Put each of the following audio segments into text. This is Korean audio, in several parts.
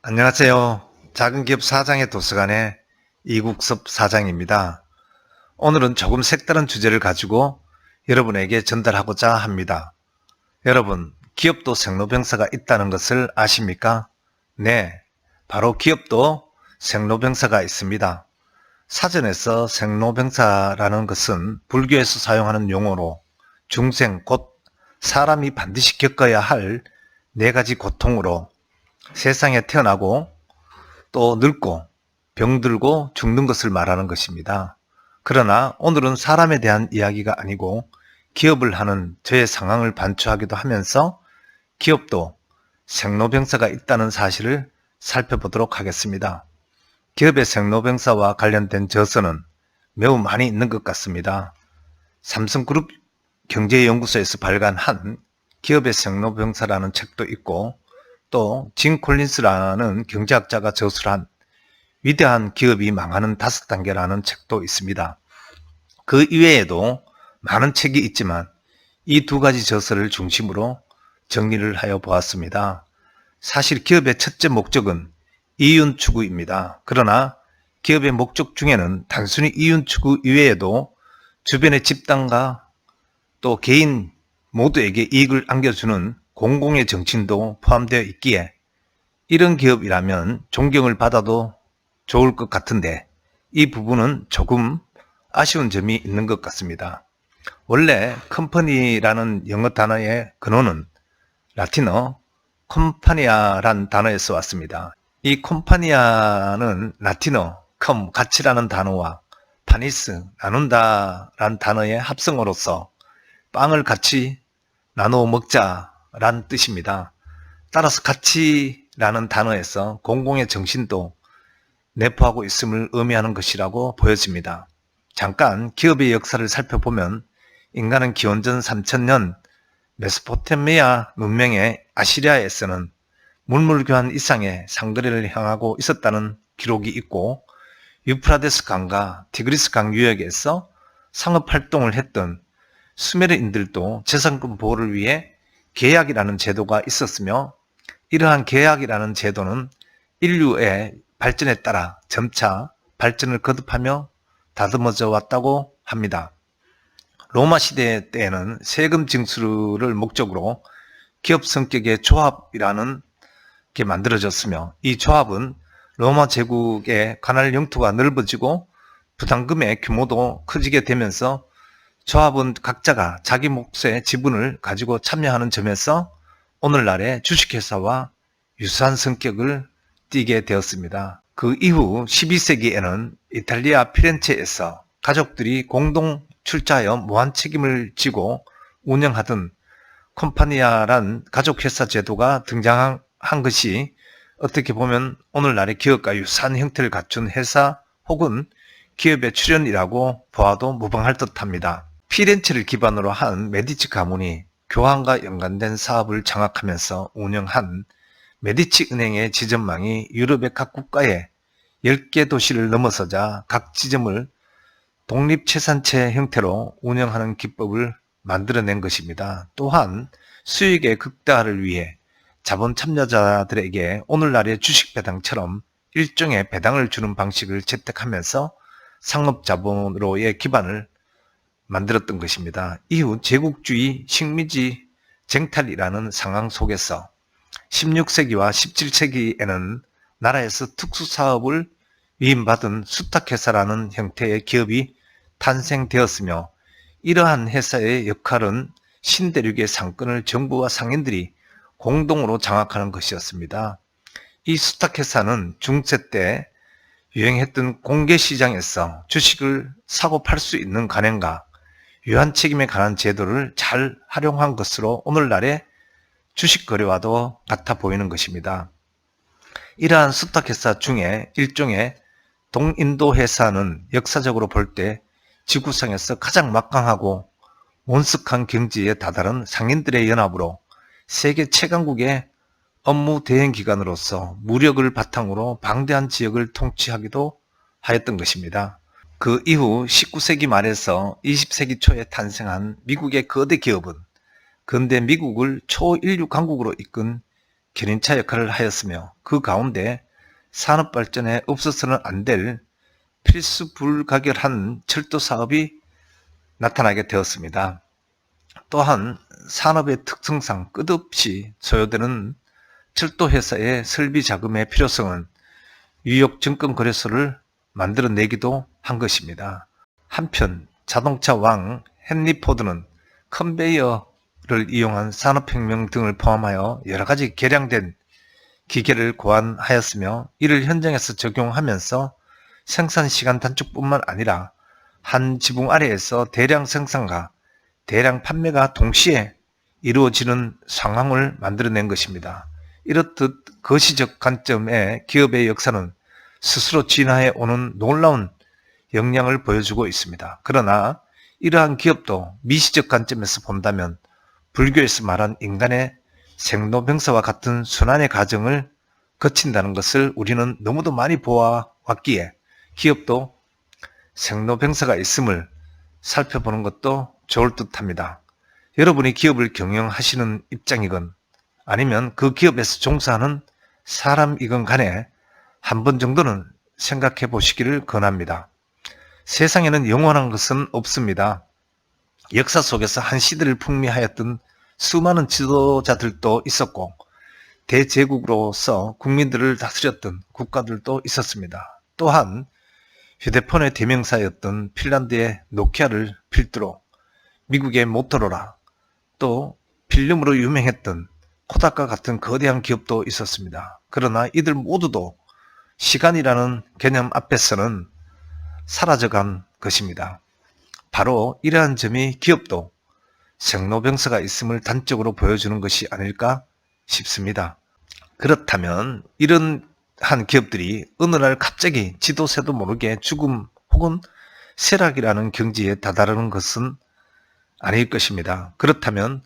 안녕하세요. 작은기업 사장의 도서관의 이국섭 사장입니다. 오늘은 조금 색다른 주제를 가지고 여러분에게 전달하고자 합니다. 여러분, 기업도 생로병사가 있다는 것을 아십니까? 네, 바로 기업도 생로병사가 있습니다. 사전에서 생로병사라는 것은 불교에서 사용하는 용어로 중생, 곧 사람이 반드시 겪어야 할 네 가지 고통으로 세상에 태어나고 또 늙고 병들고 죽는 것을 말하는 것입니다. 그러나 오늘은 사람에 대한 이야기가 아니고 기업을 하는 저의 상황을 반추하기도 하면서 기업도 생로병사가 있다는 사실을 살펴보도록 하겠습니다. 기업의 생로병사와 관련된 저서는 매우 많이 있는 것 같습니다. 삼성그룹 경제연구소에서 발간한 기업의 생로병사라는 책도 있고 또 진 콜린스라는 경제학자가 저술한 위대한 기업이 망하는 5단계라는 책도 있습니다. 그 이외에도 많은 책이 있지만 이 두 가지 저서를 중심으로 정리를 하여 보았습니다. 사실 기업의 첫째 목적은 이윤 추구입니다. 그러나 기업의 목적 중에는 단순히 이윤 추구 이외에도 주변의 집단과 또 개인 모두에게 이익을 안겨주는 공공의 정신도 포함되어 있기에 이런 기업이라면 존경을 받아도 좋을 것 같은데 이 부분은 조금 아쉬운 점이 있는 것 같습니다. 원래 컴퍼니라는 영어 단어의 근원은 라틴어 컴파니아란 단어에서 왔습니다. 이 컴파니아는 라틴어 가치라는 단어와 파니스, 나눈다란 단어의 합성어로서 빵을 같이 나누어 먹자란 뜻입니다. 따라서 가치라는 단어에서 공공의 정신도 내포하고 있음을 의미하는 것이라고 보여집니다. 잠깐 기업의 역사를 살펴보면 인간은 기원전 3000년 메소포타미아 문명의 아시리아에서는 물물교환 이상의 상거래를 향하고 있었다는 기록이 있고 유프라데스 강과 티그리스 강 유역에서 상업활동을 했던 수메르인들도 재산권 보호를 위해 계약이라는 제도가 있었으며 이러한 계약이라는 제도는 인류의 발전에 따라 점차 발전을 거듭하며 다듬어져 왔다고 합니다. 로마 시대 때에는 세금 징수를 목적으로 기업 성격의 조합이라는 게 만들어졌으며 이 조합은 로마 제국의 관할 영토가 넓어지고 부담금의 규모도 커지게 되면서 조합은 각자가 자기 몫의 지분을 가지고 참여하는 점에서 오늘날의 주식회사와 유사한 성격을 띠게 되었습니다. 그 이후 12세기에는 이탈리아 피렌체에서 가족들이 공동 출자하여 무한 책임을 지고 운영하던 콤파니아란 가족회사 제도가 등장한 것이 어떻게 보면 오늘날의 기업과 유사한 형태를 갖춘 회사 혹은 기업의 출현이라고 보아도 무방할 듯합니다. 피렌체를 기반으로 한 메디치 가문이 교황과 연관된 사업을 장악하면서 운영한 메디치 은행의 지점망이 유럽의 각 국가의 10개 도시를 넘어서자 각 지점을 독립채산체 형태로 운영하는 기법을 만들어낸 것입니다. 또한 수익의 극대화를 위해 자본 참여자들에게 오늘날의 주식 배당처럼 일종의 배당을 주는 방식을 채택하면서 상업자본으로의 기반을 만들었던 것입니다. 이후 제국주의 식민지 쟁탈이라는 상황 속에서 16세기와 17세기에는 나라에서 특수사업을 위임받은 수탁회사라는 형태의 기업이 탄생되었으며 이러한 회사의 역할은 신대륙의 상권을 정부와 상인들이 공동으로 장악하는 것이었습니다. 이 수탁회사는 중세 때 유행했던 공개시장에서 주식을 사고 팔 수 있는 관행과 유한 책임에 관한 제도를 잘 활용한 것으로 오늘날의 주식 거래와도 같아 보이는 것입니다. 이러한 수탁회사 중에 일종의 동인도 회사는 역사적으로 볼 때 지구상에서 가장 막강하고 원숙한 경지에 다다른 상인들의 연합으로 세계 최강국의 업무 대행 기관으로서 무력을 바탕으로 방대한 지역을 통치하기도 하였던 것입니다. 그 이후 19세기 말에서 20세기 초에 탄생한 미국의 거대 기업은 근대 미국을 초인류 강국으로 이끈 견인차 역할을 하였으며 그 가운데 산업발전에 없어서는 안 될 필수 불가결한 철도 사업이 나타나게 되었습니다. 또한 산업의 특성상 끝없이 소요되는 철도회사의 설비 자금의 필요성은 뉴욕 증권거래소를 만들어내기도 한 것입니다. 한편 자동차 왕 헨리 포드는 컨베이어를 이용한 산업혁명 등을 포함하여 여러가지 개량된 기계를 고안하였으며 이를 현장에서 적용하면서 생산시간 단축뿐만 아니라 한 지붕 아래에서 대량 생산과 대량 판매가 동시에 이루어지는 상황을 만들어낸 것입니다. 이렇듯 거시적 관점의 기업의 역사는 스스로 진화해 오는 놀라운 역량을 보여주고 있습니다. 그러나 이러한 기업도 미시적 관점에서 본다면 불교에서 말한 인간의 생로병사와 같은 순환의 과정을 거친다는 것을 우리는 너무도 많이 보아왔기에 기업도 생로병사가 있음을 살펴보는 것도 좋을 듯합니다. 여러분이 기업을 경영하시는 입장이건 아니면 그 기업에서 종사하는 사람이건 간에 한 번 정도는 생각해 보시기를 권합니다. 세상에는 영원한 것은 없습니다. 역사 속에서 한 시대를 풍미하였던 수많은 지도자들도 있었고 대제국으로서 국민들을 다스렸던 국가들도 있었습니다. 또한 휴대폰의 대명사였던 핀란드의 노키아를 필두로 미국의 모토로라, 또 필름으로 유명했던 코닥과 같은 거대한 기업도 있었습니다. 그러나 이들 모두도 시간이라는 개념 앞에서는 사라져간 것입니다. 바로 이러한 점이 기업도 생로병사가 있음을 단적으로 보여주는 것이 아닐까 싶습니다. 그렇다면 이런 한 기업들이 어느 날 갑자기 지도새도 모르게 죽음 혹은 쇠락이라는 경지에 다다르는 것은 아닐 것입니다. 그렇다면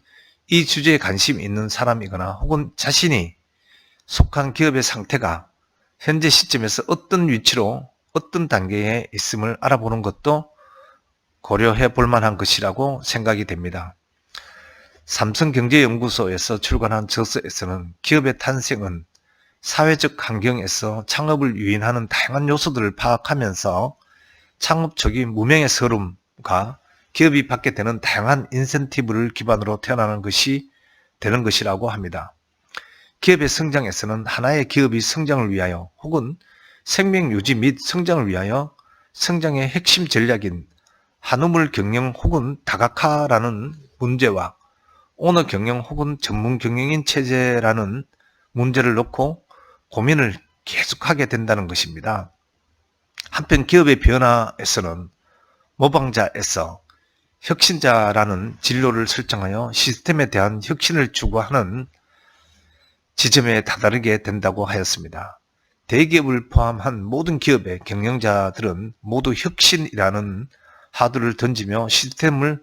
이 주제에 관심이 있는 사람이거나 혹은 자신이 속한 기업의 상태가 현재 시점에서 어떤 위치로 어떤 단계에 있음을 알아보는 것도 고려해 볼 만한 것이라고 생각이 됩니다. 삼성경제연구소에서 출간한 저서에서는 기업의 탄생은 사회적 환경에서 창업을 유인하는 다양한 요소들을 파악하면서 창업 초기 무명의 서름과 기업이 받게 되는 다양한 인센티브를 기반으로 태어나는 것이 되는 것이라고 합니다. 기업의 성장에서는 하나의 기업이 성장을 위하여 혹은 생명 유지 및 성장을 위하여 성장의 핵심 전략인 한우물 경영 혹은 다각화라는 문제와 오너 경영 혹은 전문 경영인 체제라는 문제를 놓고 고민을 계속하게 된다는 것입니다. 한편 기업의 변화에서는 모방자에서 혁신자라는 진로를 설정하여 시스템에 대한 혁신을 추구하는 지점에 다다르게 된다고 하였습니다. 대기업을 포함한 모든 기업의 경영자들은 모두 혁신이라는 하두를 던지며 시스템을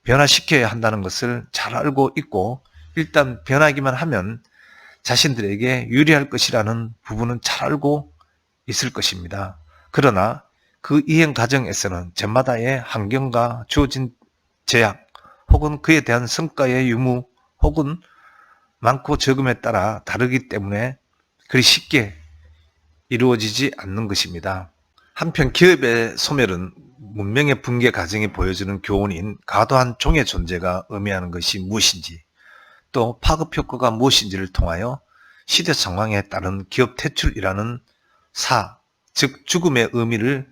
변화시켜야 한다는 것을 잘 알고 있고 일단 변하기만 하면 자신들에게 유리할 것이라는 부분은 잘 알고 있을 것입니다. 그러나 그 이행 과정에서는 저마다의 환경과 주어진 제약 혹은 그에 대한 성과의 유무 혹은 많고 적음에 따라 다르기 때문에 그리 쉽게 이루어지지 않는 것입니다. 한편 기업의 소멸은 문명의 붕괴 과정이 보여주는 교훈인 과도한 종의 존재가 의미하는 것이 무엇인지 또 파급 효과가 무엇인지를 통하여 시대 상황에 따른 기업 퇴출이라는 즉 죽음의 의미를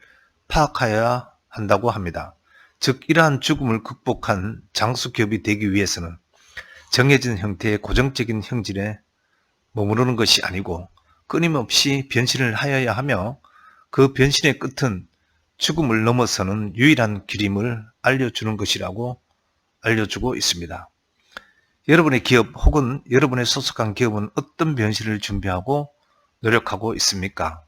파악하여야 한다고 합니다. 즉 이러한 죽음을 극복한 장수 기업이 되기 위해서는 정해진 형태의 고정적인 형질에 머무르는 것이 아니고 끊임없이 변신을 하여야 하며 그 변신의 끝은 죽음을 넘어서는 유일한 길임을 알려주는 것이라고 알려주고 있습니다. 여러분의 기업 혹은 여러분의 소속한 기업은 어떤 변신을 준비하고 노력하고 있습니까?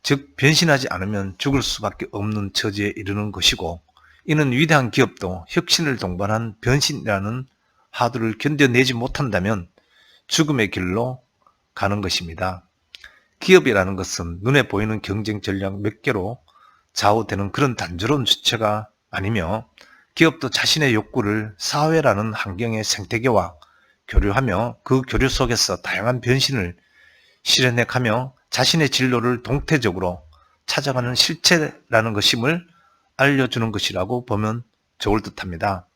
즉 변신하지 않으면 죽을 수밖에 없는 처지에 이르는 것이고 이는 위대한 기업도 혁신을 동반한 변신이라는 하두를 견뎌내지 못한다면 죽음의 길로 가는 것입니다. 기업이라는 것은 눈에 보이는 경쟁 전략 몇 개로 좌우되는 그런 단조로운 주체가 아니며 기업도 자신의 욕구를 사회라는 환경의 생태계와 교류하며 그 교류 속에서 다양한 변신을 실현해가며 자신의 진로를 동태적으로 찾아가는 실체라는 것임을 알려주는 것이라고 보면 좋을 듯합니다.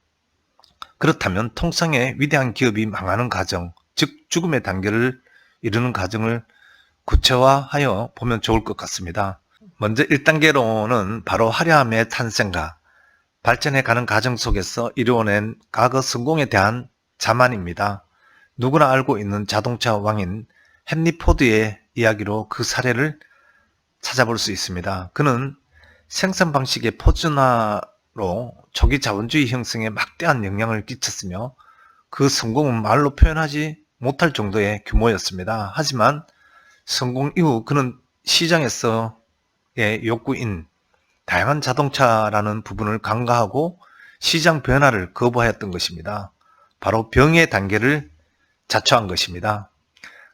그렇다면 통상의 위대한 기업이 망하는 과정, 즉 죽음의 단계를 이루는 과정을 구체화하여 보면 좋을 것 같습니다. 먼저 1단계로는 바로 화려함의 탄생과 발전해가는 과정 속에서 이루어낸 과거 성공에 대한 자만입니다. 누구나 알고 있는 자동차 왕인 헨리 포드의 이야기로 그 사례를 찾아볼 수 있습니다. 그는 생산 방식의 포준화로 초기 자본주의 형성에 막대한 영향을 끼쳤으며 그 성공은 말로 표현하지 못할 정도의 규모였습니다. 하지만 성공 이후 그는 시장에서의 욕구인 다양한 자동차라는 부분을 간과하고 시장 변화를 거부하였던 것입니다. 바로 병의 단계를 자초한 것입니다.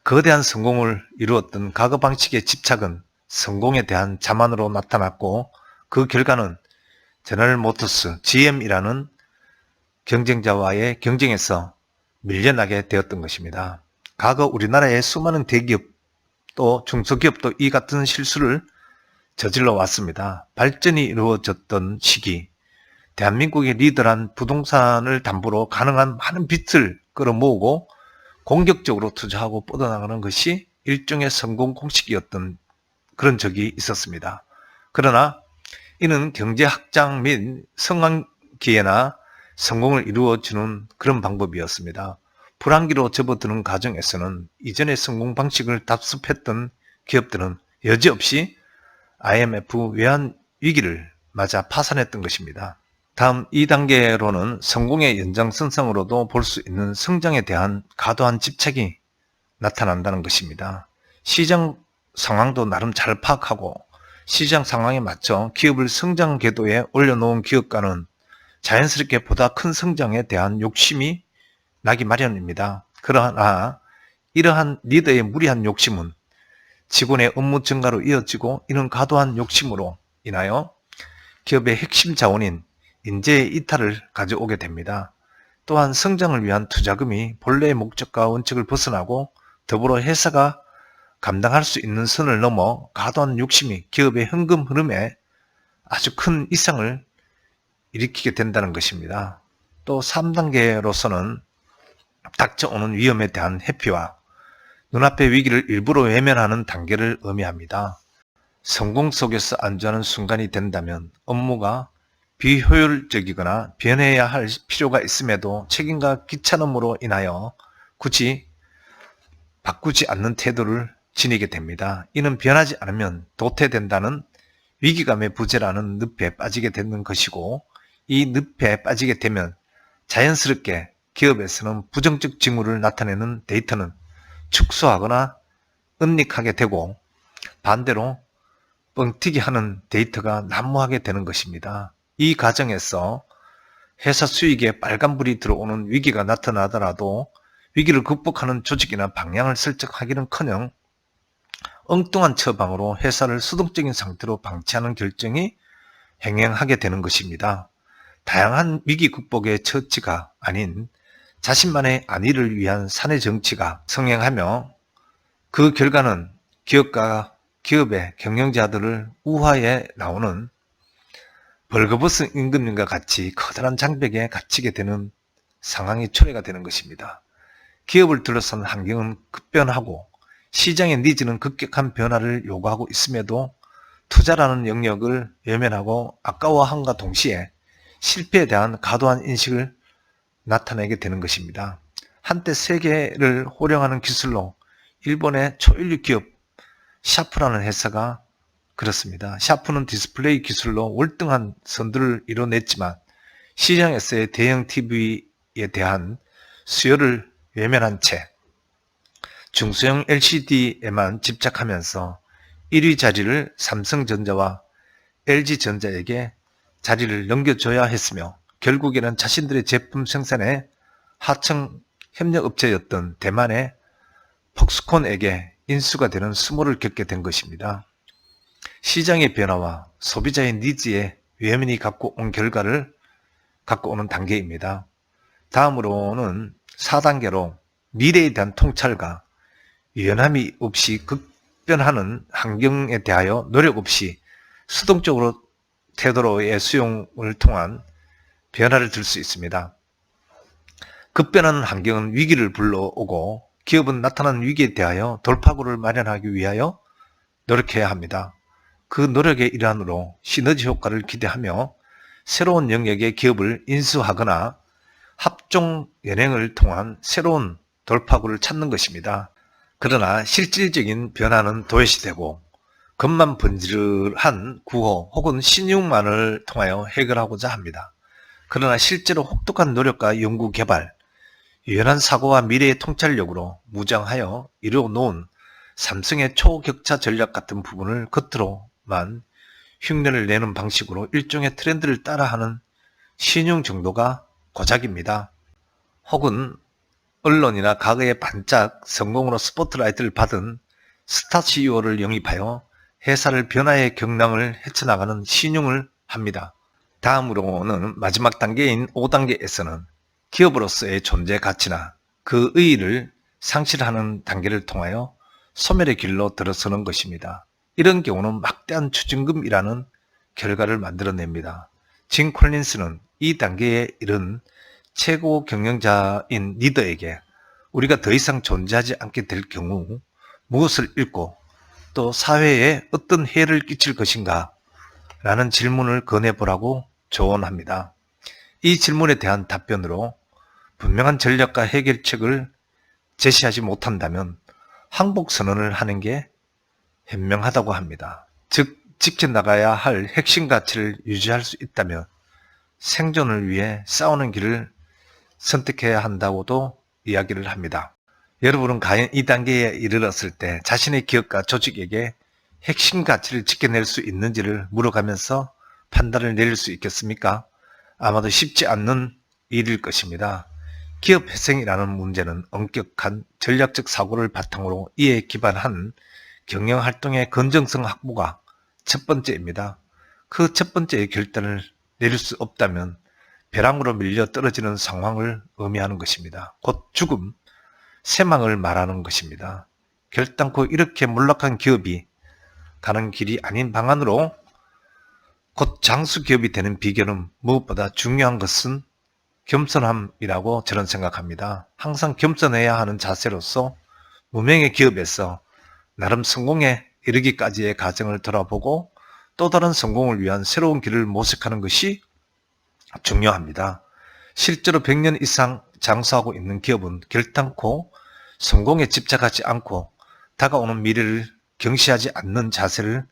거대한 성공을 이루었던 과거 방식의 집착은 성공에 대한 자만으로 나타났고 그 결과는 제너럴 모터스, GM이라는 경쟁자와의 경쟁에서 밀려나게 되었던 것입니다. 과거 우리나라의 수많은 대기업 또 중소기업도 이 같은 실수를 저질러 왔습니다. 발전이 이루어졌던 시기, 대한민국의 리더란 부동산을 담보로 가능한 많은 빚을 끌어모으고 공격적으로 투자하고 뻗어나가는 것이 일종의 성공 공식이었던 그런 적이 있었습니다. 그러나 이는 경제 확장 및 성장 기회나 성공을 이루어주는 그런 방법이었습니다. 불황기로 접어드는 과정에서는 이전의 성공 방식을 답습했던 기업들은 여지없이 IMF 외환 위기를 맞아 파산했던 것입니다. 다음 2단계로는 성공의 연장선상으로도 볼 수 있는 성장에 대한 과도한 집착이 나타난다는 것입니다. 시장 상황도 나름 잘 파악하고 시장 상황에 맞춰 기업을 성장 궤도에 올려놓은 기업가는 자연스럽게 보다 큰 성장에 대한 욕심이 나기 마련입니다. 그러나 이러한 리더의 무리한 욕심은 직원의 업무 증가로 이어지고 이런 과도한 욕심으로 인하여 기업의 핵심 자원인 인재의 이탈을 가져오게 됩니다. 또한 성장을 위한 투자금이 본래의 목적과 원칙을 벗어나고 더불어 회사가 감당할 수 있는 선을 넘어 과도한 욕심이 기업의 현금 흐름에 아주 큰 이상을 일으키게 된다는 것입니다. 또 3단계로서는 닥쳐오는 위험에 대한 회피와 눈앞의 위기를 일부러 외면하는 단계를 의미합니다. 성공 속에서 안주하는 순간이 된다면 업무가 비효율적이거나 변해야 할 필요가 있음에도 책임과 귀찮음으로 인하여 굳이 바꾸지 않는 태도를 지니게 됩니다. 이는 변하지 않으면 도태된다는 위기감의 부재라는 늪에 빠지게 되는 것이고 이 늪에 빠지게 되면 자연스럽게 기업에서는 부정적 징후를 나타내는 데이터는 축소하거나 은닉하게 되고 반대로 뻥튀기 하는 데이터가 난무하게 되는 것입니다. 이 과정에서 회사 수익에 빨간불이 들어오는 위기가 나타나더라도 위기를 극복하는 조직이나 방향을 설정하기는커녕 엉뚱한 처방으로 회사를 수동적인 상태로 방치하는 결정이 행행하게 되는 것입니다. 다양한 위기 극복의 처치가 아닌 자신만의 안위를 위한 사내 정치가 성행하며 그 결과는 기업과 기업의 경영자들을 우하에 나오는 벌거벗은 임금님과 같이 커다란 장벽에 갇히게 되는 상황이 초래가 되는 것입니다. 기업을 둘러싼 환경은 급변하고 시장의 니즈는 급격한 변화를 요구하고 있음에도 투자라는 영역을 외면하고 아까워함과 동시에 실패에 대한 과도한 인식을 나타내게 되는 것입니다. 한때 세계를 호령하는 기술로 일본의 초일류 기업 샤프라는 회사가 그렇습니다. 샤프는 디스플레이 기술로 월등한 선두를 이뤄냈지만 시장에서의 대형 TV에 대한 수요를 외면한 채 중소형 LCD에만 집착하면서 1위 자리를 삼성전자와 LG전자에게 자리를 넘겨줘야 했으며 결국에는 자신들의 제품 생산에 하청 협력업체였던 대만의 폭스콘에게 인수가 되는 수모를 겪게 된 것입니다. 시장의 변화와 소비자의 니즈에 외면이 갖고 온 결과를 갖고 오는 단계입니다. 다음으로는 4단계로 미래에 대한 통찰과 유연함이 없이 급변하는 환경에 대하여 노력 없이 수동적으로 태도로의 수용을 통한 변화를 줄 수 있습니다. 급변하는 환경은 위기를 불러오고 기업은 나타난 위기에 대하여 돌파구를 마련하기 위하여 노력해야 합니다. 그 노력의 일환으로 시너지 효과를 기대하며 새로운 영역의 기업을 인수하거나 합종 연행을 통한 새로운 돌파구를 찾는 것입니다. 그러나 실질적인 변화는 도외시되고 겉만 번지르한 구호 혹은 신용만을 통하여 해결하고자 합니다. 그러나 실제로 혹독한 노력과 연구 개발, 유연한 사고와 미래의 통찰력으로 무장하여 이루어놓은 삼성의 초격차 전략 같은 부분을 겉으로만 흉내를 내는 방식으로 일종의 트렌드를 따라하는 신용 정도가 고작입니다. 혹은 언론이나 과거의 반짝 성공으로 스포트라이트를 받은 스타 CEO를 영입하여 회사를 변화의 경랑을 헤쳐나가는 신용을 합니다. 다음으로는 마지막 단계인 5단계에서는 기업으로서의 존재 가치나 그 의의를 상실하는 단계를 통하여 소멸의 길로 들어서는 것입니다. 이런 경우는 막대한 추징금이라는 결과를 만들어냅니다. 진 콜린스는 이 단계에 이른 최고 경영자인 리더에게 우리가 더 이상 존재하지 않게 될 경우 무엇을 잃고 또 사회에 어떤 해를 끼칠 것인가 라는 질문을 건네보라고 조언합니다. 이 질문에 대한 답변으로 분명한 전략과 해결책을 제시하지 못한다면 항복선언을 하는 게 현명하다고 합니다. 즉 지켜나가야 할 핵심 가치를 유지할 수 있다면 생존을 위해 싸우는 길을 선택해야 한다고도 이야기를 합니다. 여러분은 과연 이 단계에 이르렀을 때 자신의 기업과 조직에게 핵심 가치를 지켜낼 수 있는지를 물어가면서 판단을 내릴 수 있겠습니까? 아마도 쉽지 않는 일일 것입니다. 기업 회생이라는 문제는 엄격한 전략적 사고를 바탕으로 이에 기반한 경영활동의 건정성 확보가 첫 번째입니다. 그 첫 번째의 결단을 내릴 수 없다면 벼랑으로 밀려 떨어지는 상황을 의미하는 것입니다. 곧 죽음, 쇠망을 말하는 것입니다. 결단코 이렇게 몰락한 기업이 가는 길이 아닌 방안으로 곧 장수기업이 되는 비결은 무엇보다 중요한 것은 겸손함이라고 저는 생각합니다. 항상 겸손해야 하는 자세로서 무명의 기업에서 나름 성공에 이르기까지의 과정을 돌아보고 또 다른 성공을 위한 새로운 길을 모색하는 것이 중요합니다. 실제로 100년 이상 장수하고 있는 기업은 결단코 성공에 집착하지 않고 다가오는 미래를 경시하지 않는 자세를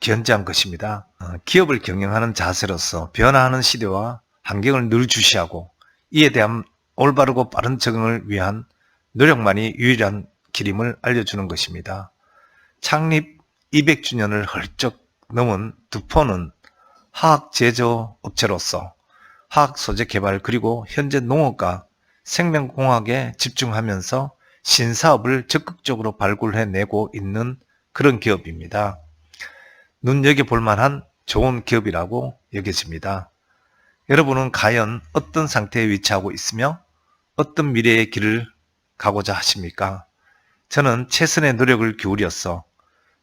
견지한 것입니다. 기업을 경영하는 자세로서 변화하는 시대와 환경을 늘 주시하고 이에 대한 올바르고 빠른 적응을 위한 노력만이 유일한 길임을 알려주는 것입니다. 창립 200주년을 훌쩍 넘은 두포는 화학 제조업체로서 화학 소재 개발 그리고 현재 농업과 생명공학에 집중하면서 신사업을 적극적으로 발굴해내고 있는 그런 기업입니다. 눈여겨볼 만한 좋은 기업이라고 여겨집니다. 여러분은 과연 어떤 상태에 위치하고 있으며 어떤 미래의 길을 가고자 하십니까? 저는 최선의 노력을 기울여서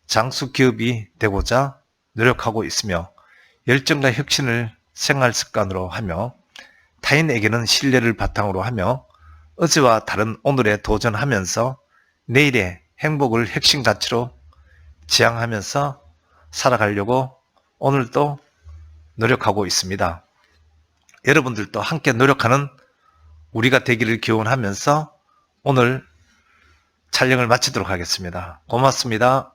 장수 기업이 되고자 노력하고 있으며 열정과 혁신을 생활 습관으로 하며 타인에게는 신뢰를 바탕으로 하며 어제와 다른 오늘에 도전하면서 내일의 행복을 핵심 가치로 지향하면서 살아가려고 오늘도 노력하고 있습니다. 여러분들도 함께 노력하는 우리가 되기를 기원하면서 오늘 촬영을 마치도록 하겠습니다. 고맙습니다.